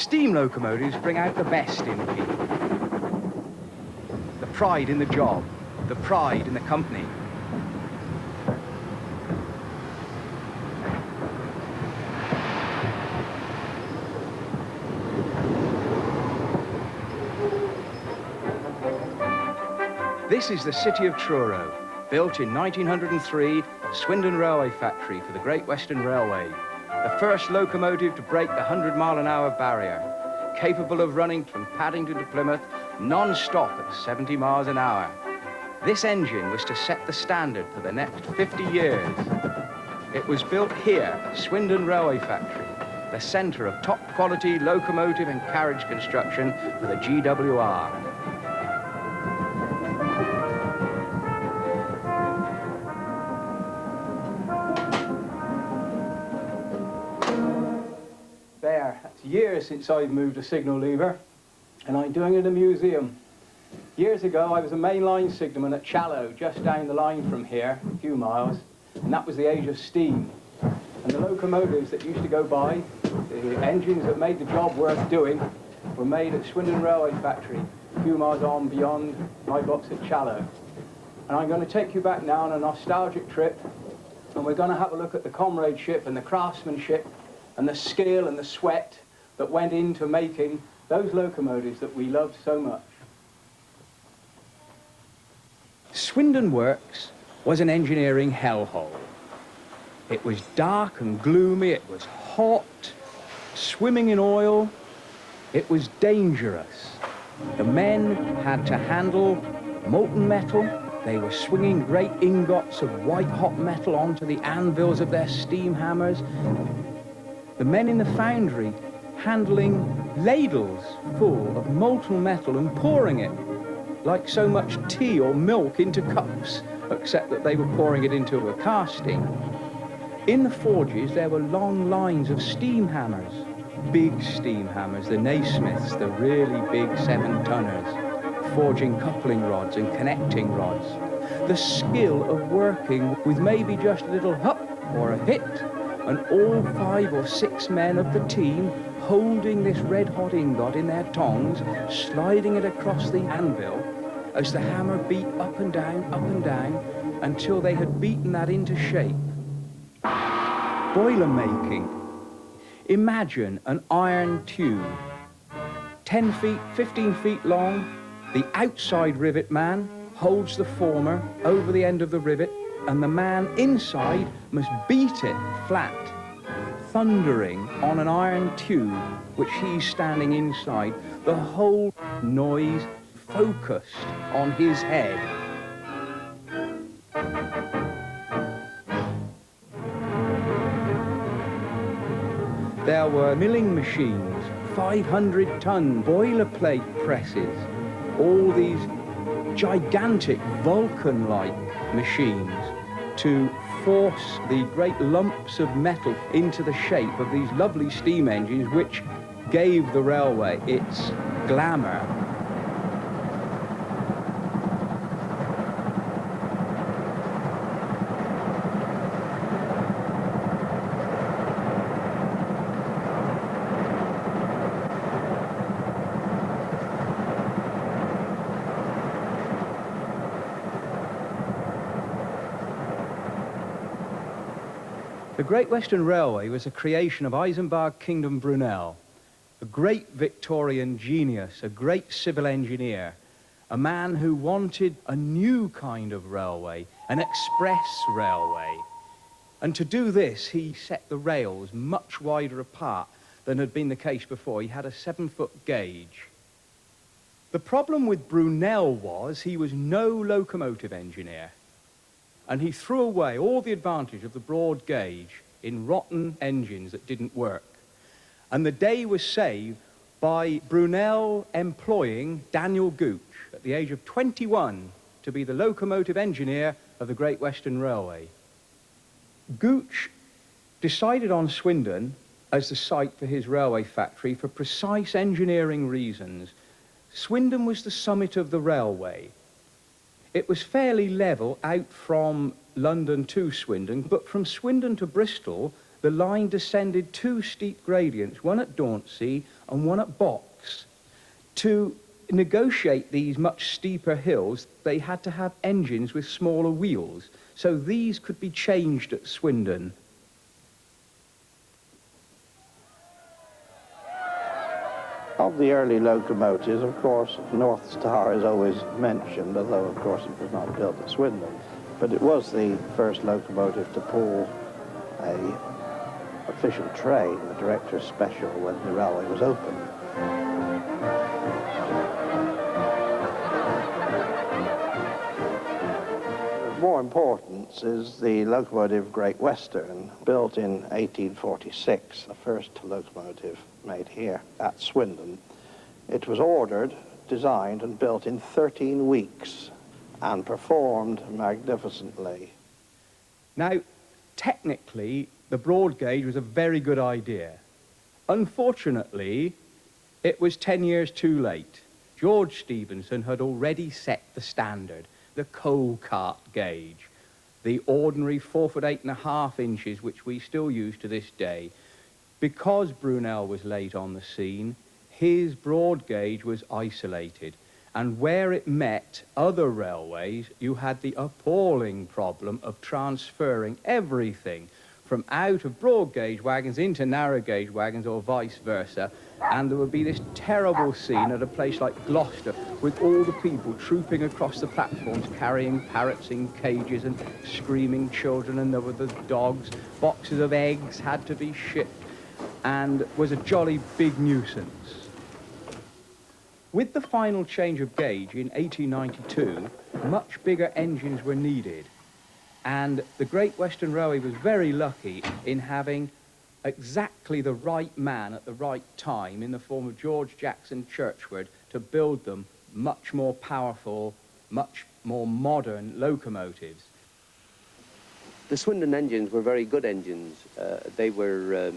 Steam locomotives bring out the best in people. The pride in the job, the pride in the company. This is the city of Truro, built in 1903, Swindon Railway Factory for the Great Western Railway. The first locomotive to break the 100-mile-an-hour barrier, capable of running from Paddington to Plymouth non-stop at 70 miles an hour. This engine was to set the standard for the next 50 years. It was built here at Swindon Railway Factory, the centre of top-quality locomotive and carriage construction for the GWR. That's years since I've moved a signal lever, and I'm doing it in a museum. Years ago, I was a mainline signalman at Challow, just down the line from here, a few miles, and that was the age of steam. And the locomotives that used to go by, the engines that made the job worth doing, were made at Swindon Railway Factory, a few miles on beyond my box at Challow. And I'm going to take you back now on a nostalgic trip, and we're going to have a look at the comradeship and the craftsmanship and the skill and the sweat that went into making those locomotives that we loved so much. Swindon Works was an engineering hellhole. It was dark and gloomy, it was hot, swimming in oil, it was dangerous. The men had to handle molten metal. They were swinging great ingots of white-hot metal onto the anvils of their steam hammers. The men in the foundry handling ladles full of molten metal and pouring it like so much tea or milk into cups, except that they were pouring it into a casting. In the forges there were long lines of steam hammers, big steam hammers, the Naismiths, the really big 7-tonners, forging coupling rods and connecting rods. The skill of working with maybe just a little hup or a hit, and all 5 or 6 men of the team holding this red-hot ingot in their tongs, sliding it across the anvil as the hammer beat up and down, until they had beaten that into shape. Boiler making. Imagine an iron tube, 10 feet, 15 feet long. The outside rivet man holds the former over the end of the rivet, and the man inside must beat it flat, thundering on an iron tube which he's standing inside, the whole noise focused on his head. There were milling machines, 500-ton boilerplate presses, all these gigantic Vulcan-like machines to force the great lumps of metal into the shape of these lovely steam engines which gave the railway its glamour. The Great Western Railway was a creation of Isambard Kingdom Brunel, a great Victorian genius, a great civil engineer, a man who wanted a new kind of railway, an express railway. And to do this, he set the rails much wider apart than had been the case before. He had a 7-foot gauge. The problem with Brunel was he was no locomotive engineer, and he threw away all the advantage of the broad gauge in rotten engines that didn't work. And the day was saved by Brunel employing Daniel Gooch at the age of 21 to be the locomotive engineer of the Great Western Railway. Gooch decided on Swindon as the site for his railway factory for precise engineering reasons. Swindon was the summit of the railway. It was fairly level out from London to Swindon, but from Swindon to Bristol, the line descended 2 steep gradients, one at Dauncey and one at Box. To negotiate these much steeper hills, they had to have engines with smaller wheels, so these could be changed at Swindon. Of the early locomotives, of course, North Star is always mentioned, although, of course, it was not built at Swindon. But it was the first locomotive to pull a official train, the director's special, when the railway was open. Of more importance is the locomotive Great Western, built in 1846, the first locomotive made here at Swindon. It was ordered, designed and built in 13 weeks and performed magnificently. Now, technically, the broad gauge was a very good idea. Unfortunately, it was 10 years too late. George Stephenson had already set the standard, the coal cart gauge, the ordinary 4 foot 8.5 inches, which we still use to this day. Because Brunel was late on the scene, his broad gauge was isolated, and where it met other railways, you had the appalling problem of transferring everything from out of broad gauge wagons into narrow gauge wagons, or vice versa, and there would be this terrible scene at a place like Gloucester with all the people trooping across the platforms carrying parrots in cages and screaming children, and there were the dogs. Boxes of eggs had to be shipped, and was a jolly big nuisance. With the final change of gauge in 1892, much bigger engines were needed, and the Great Western Railway was very lucky in having exactly the right man at the right time in the form of George Jackson Churchward to build them much more powerful, much more modern locomotives. The Swindon engines were very good engines. They were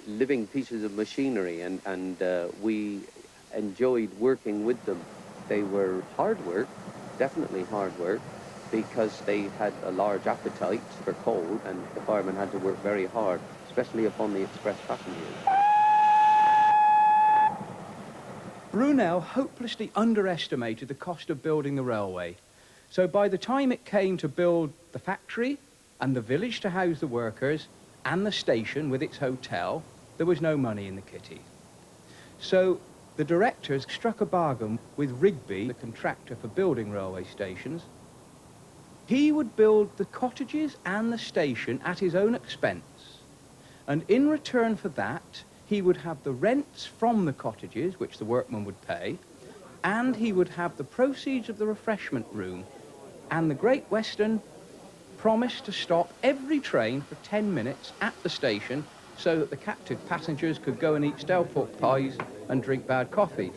living pieces of machinery, and we enjoyed working with them. They were hard work, definitely hard work, because they had a large appetite for coal, and the firemen had to work very hard, especially upon the express passengers. Brunel hopelessly underestimated the cost of building the railway. So by the time it came to build the factory and the village to house the workers and the station with its hotel, there was no money in the kitty. So the directors struck a bargain with Rigby, the contractor for building railway stations. He would build the cottages and the station at his own expense, and in return for that, he would have the rents from the cottages, which the workmen would pay, and he would have the proceeds of the refreshment room. And the Great Western promised to stop every train for 10 minutes at the station so that the captive passengers could go and eat stale pork pies and drink bad coffee.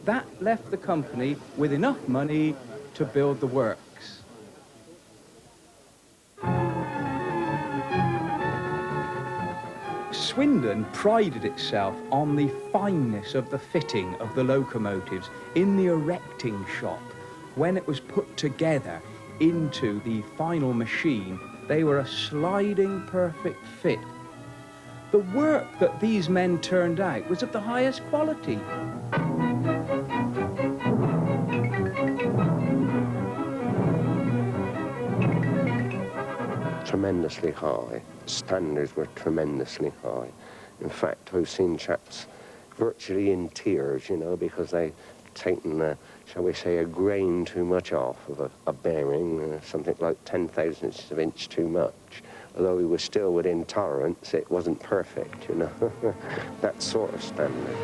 That left the company with enough money to build the works. Swindon prided itself on the fineness of the fitting of the locomotives in the erecting shop. When it was put together into the final machine, they were a sliding perfect fit. The work that these men turned out was of the highest quality. Tremendously high. Standards were tremendously high. In fact, I've seen chaps virtually in tears, you know, because they'd taken, shall we say, a grain too much off of a bearing, something like 10,000ths of an inch too much. Although we were still within tolerance, it wasn't perfect, you know, that sort of standard.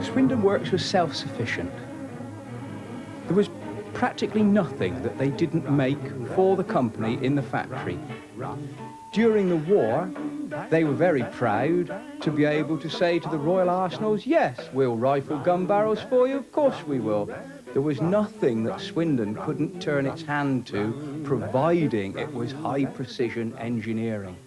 Swindon Works was self-sufficient. There was practically nothing that they didn't make for the company in the factory. During the war, they were very proud to be able to say to the Royal Arsenals, yes, we'll rifle gun barrels for you, of course we will. There was nothing that Swindon couldn't turn its hand to, providing it was high-precision engineering.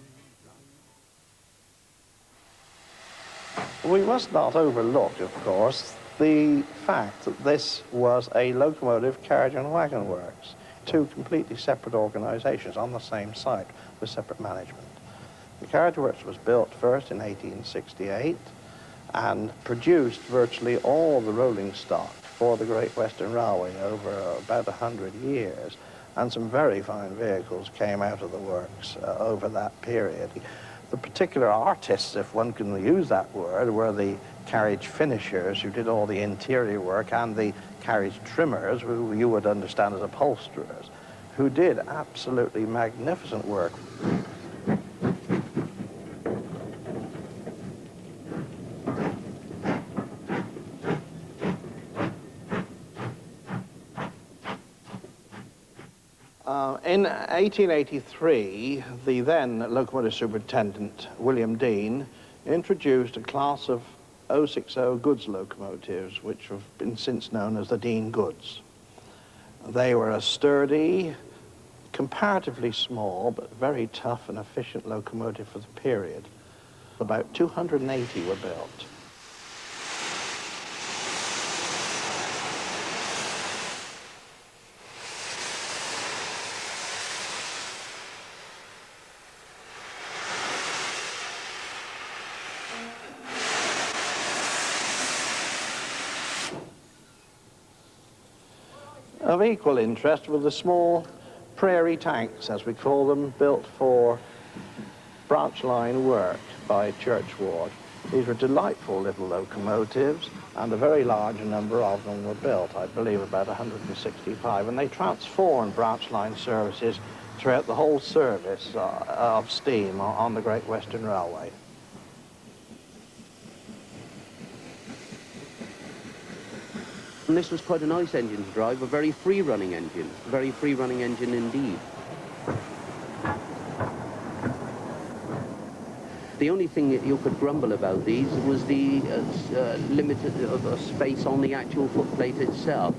We must not overlook, of course, the fact that this was a locomotive carriage and wagon works, two completely separate organizations on the same site with separate management. The carriage works was built first in 1868 and produced virtually all the rolling stock for the Great Western Railway over about 100 years, and some very fine vehicles came out of the works over that period. The particular artists, if one can use that word, were the carriage finishers who did all the interior work, and the carriage trimmers, who you would understand as upholsterers, who did absolutely magnificent work. In 1883, the then locomotive superintendent, William Dean, introduced a class of 060 goods locomotives, which have been since known as the Dean Goods. They were a sturdy, comparatively small, but very tough and efficient locomotive for the period. About 280 were built. Of equal interest were the small prairie tanks, as we call them, built for branch line work by Churchward. These were delightful little locomotives, and a very large number of them were built, I believe about 165, and they transformed branch line services throughout the whole service of steam on the Great Western Railway. And this was quite a nice engine to drive, a very free-running engine indeed. The only thing that you could grumble about these was the limited space on the actual footplate itself,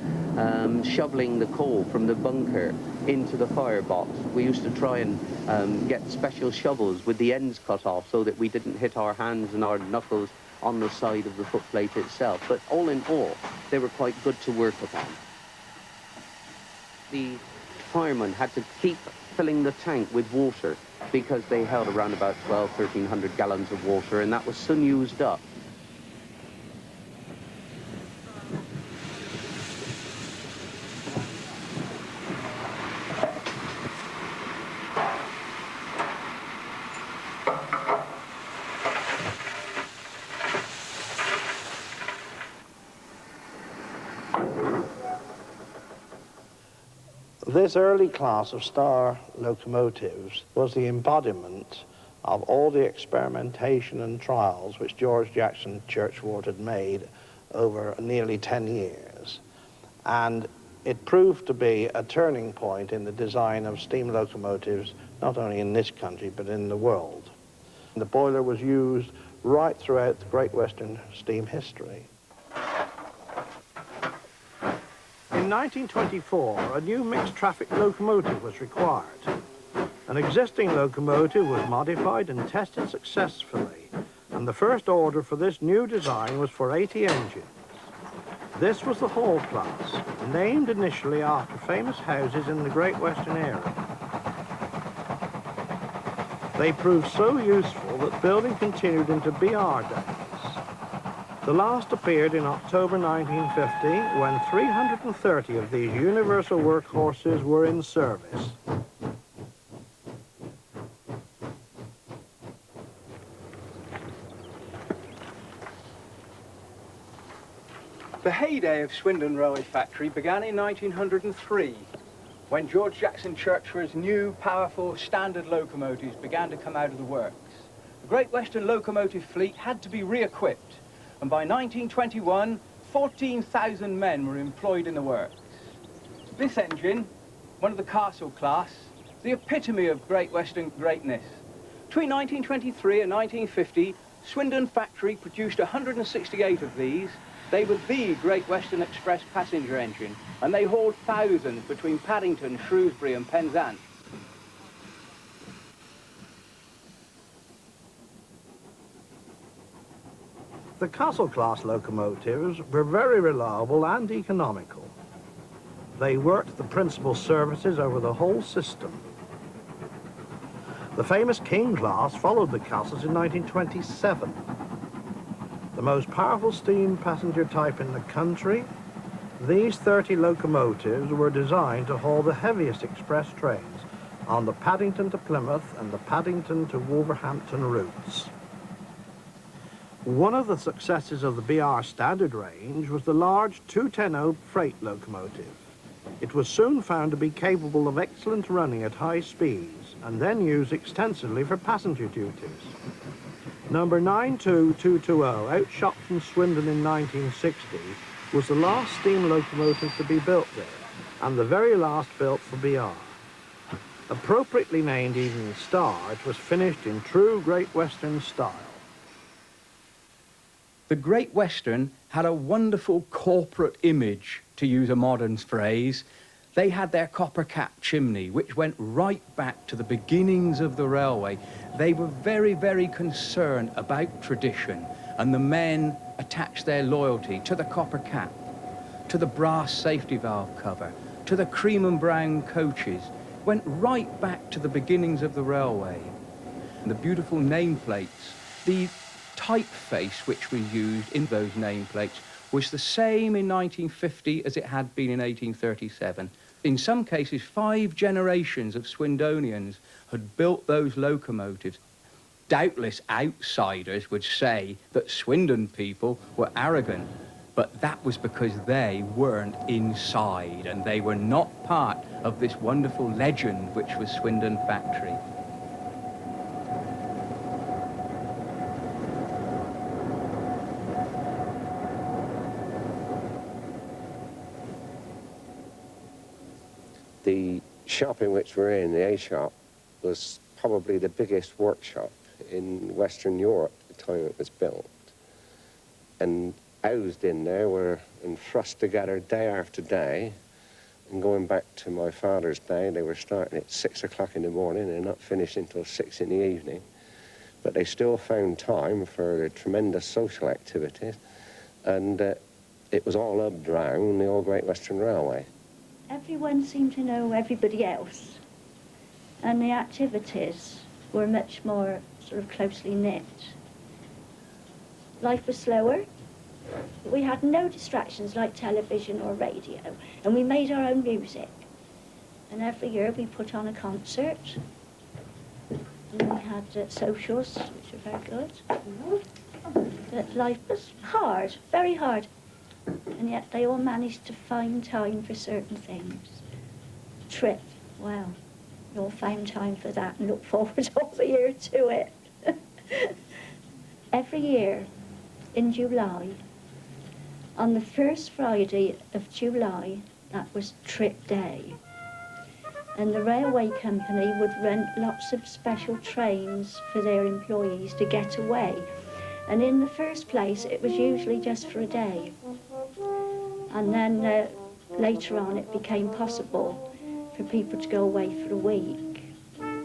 shoveling the coal from the bunker into the firebox. We used to try and get special shovels with the ends cut off so that we didn't hit our hands and our knuckles on the side of the footplate itself. But all in all, they were quite good to work upon. The firemen had to keep filling the tank with water because they held around about 1,300 gallons of water, and that was soon used up. This early class of star locomotives was the embodiment of all the experimentation and trials which George Jackson Churchward had made over nearly 10 years. And it proved to be a turning point in the design of steam locomotives, not only in this country, but in the world. The boiler was used right throughout the Great Western steam history. In 1924, a new mixed traffic locomotive was required. An existing locomotive was modified and tested successfully, and the first order for this new design was for 80 engines. This was the Hall class, named initially after famous houses in the Great Western area. They proved so useful that building continued into BR days. The last appeared in October 1950, when 330 of these universal workhorses were in service. The heyday of Swindon Railway Factory began in 1903, when George Jackson Churchward's new, powerful, standard locomotives began to come out of the works. The Great Western locomotive fleet had to be re-equipped, and by 1921, 14,000 men were employed in the works. This engine, one of the Castle class, the epitome of Great Western greatness. Between 1923 and 1950, Swindon Factory produced 168 of these. They were the Great Western Express passenger engine, and they hauled thousands between Paddington, Shrewsbury and Penzance. The Castle-class locomotives were very reliable and economical. They worked the principal services over the whole system. The famous King class followed the Castles in 1927. The most powerful steam passenger type in the country, these 30 locomotives were designed to haul the heaviest express trains on the Paddington to Plymouth and the Paddington to Wolverhampton routes. One of the successes of the BR standard range was the large 210 freight locomotive. It was soon found to be capable of excellent running at high speeds and then used extensively for passenger duties. Number 92220, outshot from Swindon in 1960, was the last steam locomotive to be built there and the very last built for BR. Appropriately named Evening Star, it was finished in true Great Western style. The Great Western had a wonderful corporate image, to use a modern phrase. They had their copper cap chimney, which went right back to the beginnings of the railway. They were very, very concerned about tradition, and the men attached their loyalty to the copper cap, to the brass safety valve cover, to the cream and brown coaches. Went right back to the beginnings of the railway. And the beautiful nameplates, the typeface which was used in those nameplates was the same in 1950 as it had been in 1837. In some cases, 5 generations of Swindonians had built those locomotives. Doubtless outsiders would say that Swindon people were arrogant, but that was because they weren't inside and they were not part of this wonderful legend which was Swindon Factory. The shop in which we're in, the A shop, was probably the biggest workshop in Western Europe at the time it was built. And housed in there were and thrust together day after day. And going back to my father's day, they were starting at 6 o'clock in the morning and not finishing until 6 in the evening. But they still found time for tremendous social activities. And it was all up around the old Great Western Railway. Everyone seemed to know everybody else. And the activities were much more sort of closely knit. Life was slower. We had no distractions like television or radio, and we made our own music. And every year we put on a concert, and we had socials, which were very good. But life was hard, very hard, and yet they all managed to find time for certain things. Trip, wow, we all found time for that and look forward all the year to it. Every year in July, on the first Friday of July, that was Trip Day. And the railway company would rent lots of special trains for their employees to get away. And in the first place, it was usually just for a day. And then later on, it became possible for people to go away for a week.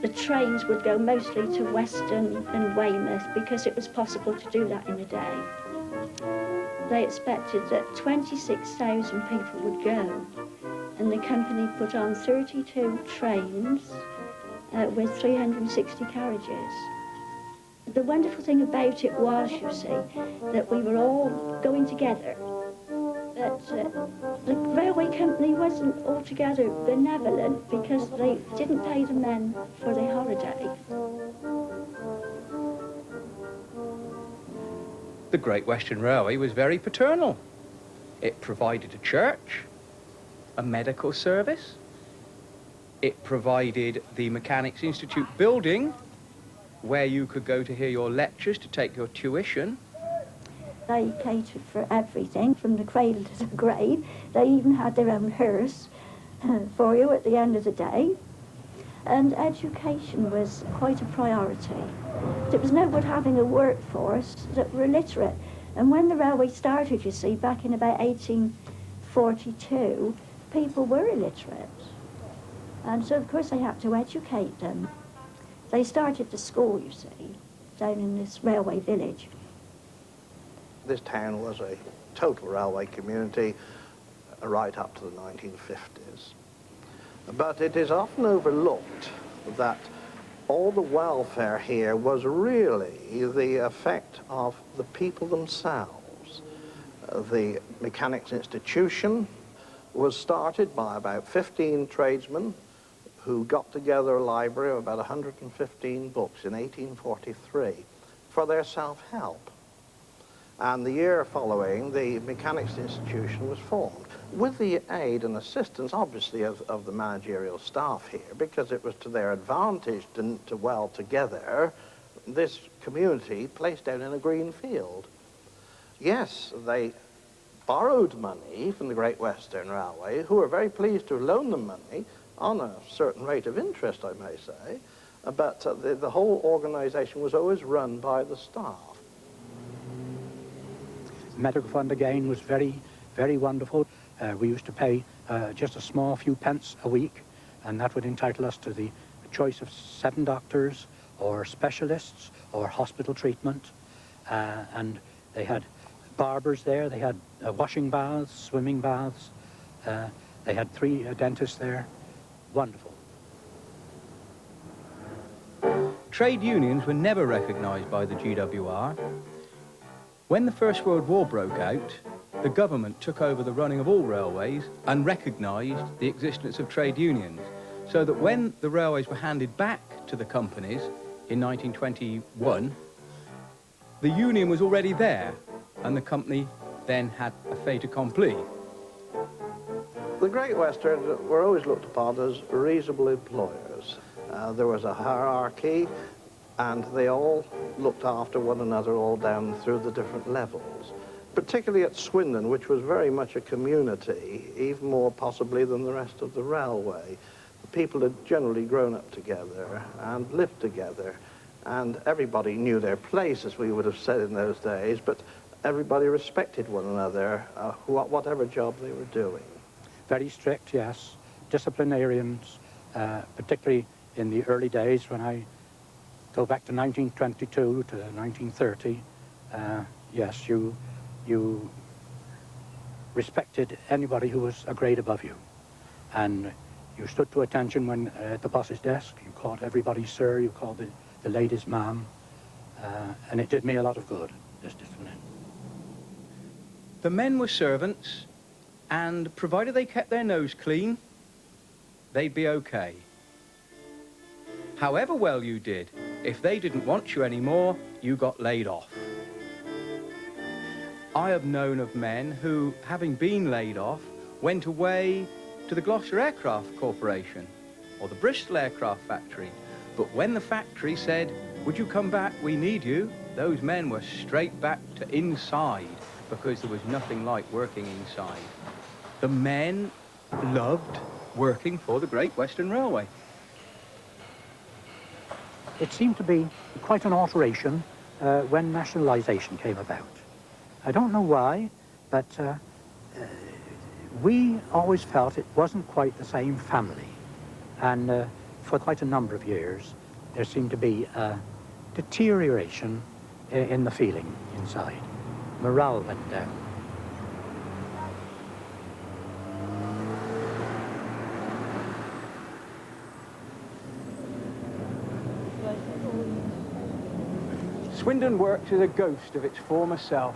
The trains would go mostly to Weston and Weymouth because it was possible to do that in a day. They expected that 26,000 people would go, and the company put on 32 trains with 360 carriages. The wonderful thing about it was, you see, that we were all going together, that the railway company wasn't altogether benevolent because they didn't pay the men for their holiday. The Great Western Railway was very paternal. It provided a church, a medical service. It provided the Mechanics Institute building, where you could go to hear your lectures, to take your tuition. They catered for everything, from the cradle to the grave. They even had their own hearse for you at the end of the day. And education was quite a priority. There was no good having a workforce that were illiterate. And when the railway started, you see, back in about 1842, people were illiterate. And so, of course, they had to educate them. They started the school, you see, down in this railway village. This town was a total railway community right up to the 1950s. But it is often overlooked that all the welfare here was really the effect of the people themselves. The Mechanics Institution was started by about 15 tradesmen who got together a library of about 115 books in 1843 for their self-help. And the year following, the Mechanics Institution was formed, with the aid and assistance, obviously, of the managerial staff here, because it was to their advantage to weld together this community placed down in a green field. Yes, they borrowed money from the Great Western Railway, who were very pleased to loan them money on a certain rate of interest, I may say, but the whole organisation was always run by the staff. Medical fund again was very, very wonderful. We used to pay just a small few pence a week, and that would entitle us to the choice of 7 doctors or specialists or hospital treatment. And they had barbers there, they had washing baths, swimming baths. They had 3 dentists there. Wonderful. Trade unions were never recognised by the GWR. When the First World War broke out, the government took over the running of all railways and recognised the existence of trade unions, so that when the railways were handed back to the companies in 1921, the union was already there, and the company then had a fait accompli. The Great Western were always looked upon as reasonable employers. There was a hierarchy, and they all looked after one another all down through the different levels. Particularly at Swindon, which was very much a community, even more possibly than the rest of the railway. The people had generally grown up together and lived together, and everybody knew their place, as we would have said in those days, but everybody respected one another, whatever job they were doing. Very strict, yes. Disciplinarians, particularly in the early days when I go back to 1922 to 1930, yes, you respected anybody who was a grade above you. And you stood to attention when at the boss's desk. You called everybody sir, you called the ladies ma'am, and it did me a lot of good, this discipline. The men were servants, and provided they kept their nose clean, they'd be okay. However well you did, if they didn't want you anymore, you got laid off. I have known of men who, having been laid off, went away to the Gloucester Aircraft Corporation or the Bristol Aircraft Factory. But when the factory said, "Would you come back, we need you," those men were straight back to inside, because there was nothing like working inside. The men loved working for the Great Western Railway. It seemed to be quite an alteration when nationalisation came about. I don't know why, but we always felt it wasn't quite the same family. And for quite a number of years, there seemed to be a deterioration in the feeling inside. Morale went down. Swindon Works is a ghost of its former self.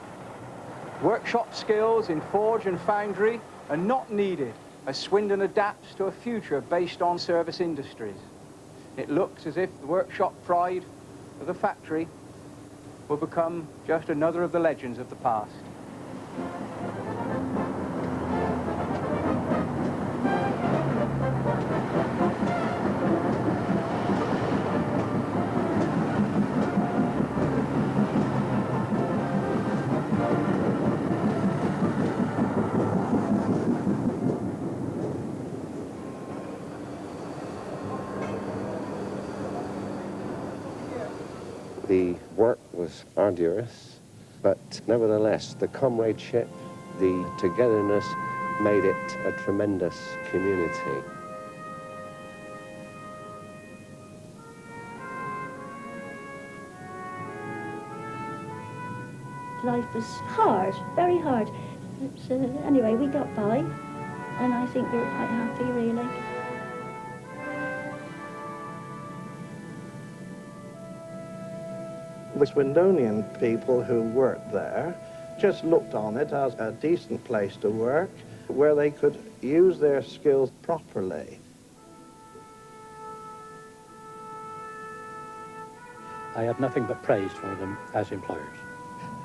Workshop skills in forge and foundry are not needed as Swindon adapts to a future based on service industries. It looks as if the workshop pride of the factory will become just another of the legends of the past. The work was arduous, but nevertheless, the comradeship, the togetherness made it a tremendous community. life was hard, very hard. But anyway, we got by, and I think we were quite happy, really. The Swindonian people who worked there just looked on it as a decent place to work, where they could use their skills properly. I have nothing but praise for them as employers.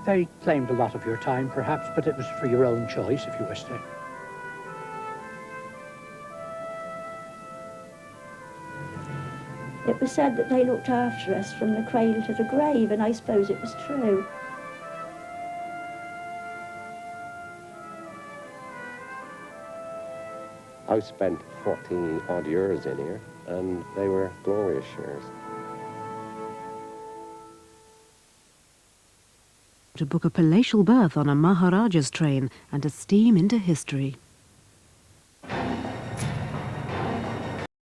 They claimed a lot of your time, perhaps, but it was for your own choice, if you wish to. It was said that they looked after us from the cradle to the grave, and I suppose it was true. I spent 40 odd years in here, and they were glorious years. To book a palatial berth on a Maharaja's train and a steam into history.